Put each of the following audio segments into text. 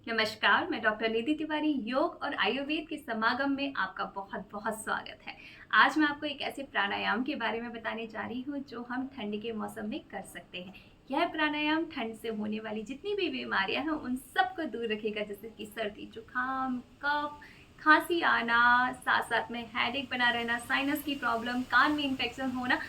नमस्कार, मैं डॉक्टर निधि तिवारी योग और आयुर्वेद के समागम में आपका बहुत बहुत स्वागत है। आज मैं आपको एक ऐसे प्राणायाम के बारे में बताने जा रही हूँ जो हम ठंड के मौसम में कर सकते हैं। यह प्राणायाम ठंड से होने वाली जितनी भी बीमारियां हैं उन सबको दूर रखेगा, जैसे कि सर्दी जुकाम, कफ, खांसी आना, साथ साथ में हेडेक बना रहना, साइनस की प्रॉब्लम, कान में इन्फेक्शन होना,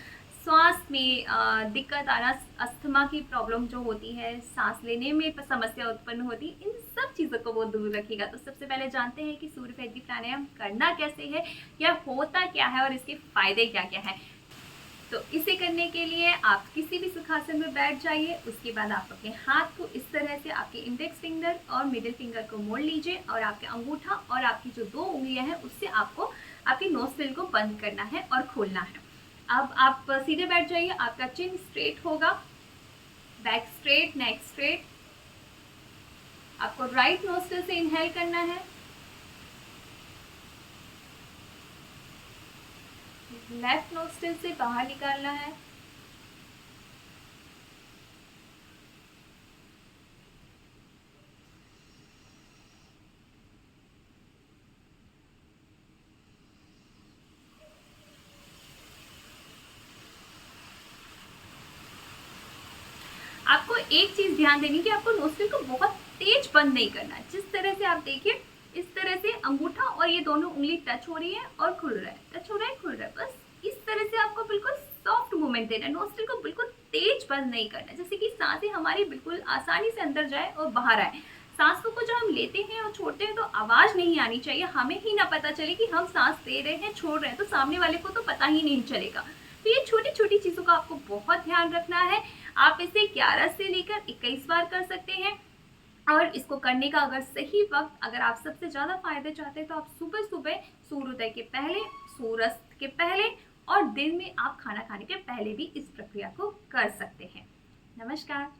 श्वास में दिक्कत आना, अस्थमा की प्रॉब्लम जो होती है, सांस लेने में समस्या उत्पन्न होती है, इन सब चीज़ों को वो दूर रखेगा। तो सबसे पहले जानते हैं कि सूर्यभेदी प्राणायाम करना कैसे है, यह होता क्या है और इसके फायदे क्या क्या हैं। तो इसे करने के लिए आप किसी भी सुखासन में बैठ जाइए। उसके बाद आप अपने हाथ को इस तरह से आपके इंडेक्स फिंगर और मिडिल फिंगर को मोड़ लीजिए और आपके अंगूठा और आपकी जो दो उंगलियां हैं उससे आपको आपकी नोस्ट्रिल को बंद करना है और खोलना है। अब आप सीधे बैठ जाइए, आपका चिन स्ट्रेट होगा, बैक स्ट्रेट, नेक स्ट्रेट। आपको राइट नोस्ट्रिल से इनहेल करना है, लेफ्ट नोस्ट्रिल से बाहर निकालना है। आपको एक चीज ध्यान देनी कि आपको नोस्ट्रिल को बहुत तेज बंद नहीं करना है। जिस तरह से आप देखिए, इस तरह से अंगूठा और ये दोनों उंगली टच हो रही है और खुल रहा है, टच हो रहा है, खुल रहा है। बस इस तरह से आपको बिल्कुल सॉफ्ट मूवमेंट देना है। नोस्ट्रिल को बिल्कुल तेज बंद नहीं करना है, जैसे कि सांसें हमारी बिल्कुल आसानी से अंदर जाए और बाहर आए। सांसों को जब हम लेते हैं और छोड़ते हैं तो आवाज नहीं आनी चाहिए, हमें ही ना पता चले कि हम सांस दे रहे हैं, छोड़ रहे हैं, तो सामने वाले को तो पता ही नहीं चलेगा। तो ये छोटी छोटी चीजों का आपको बहुत ध्यान रखना है। आप इसे 11 से लेकर 21 बार कर सकते हैं। और इसको करने का अगर सही वक्त, अगर आप सबसे ज्यादा फायदे चाहते हैं तो आप सुबह सुबह सूर्योदय के पहले, सूर्यास्त के पहले और दिन में आप खाना खाने के पहले भी इस प्रक्रिया को कर सकते हैं। नमस्कार।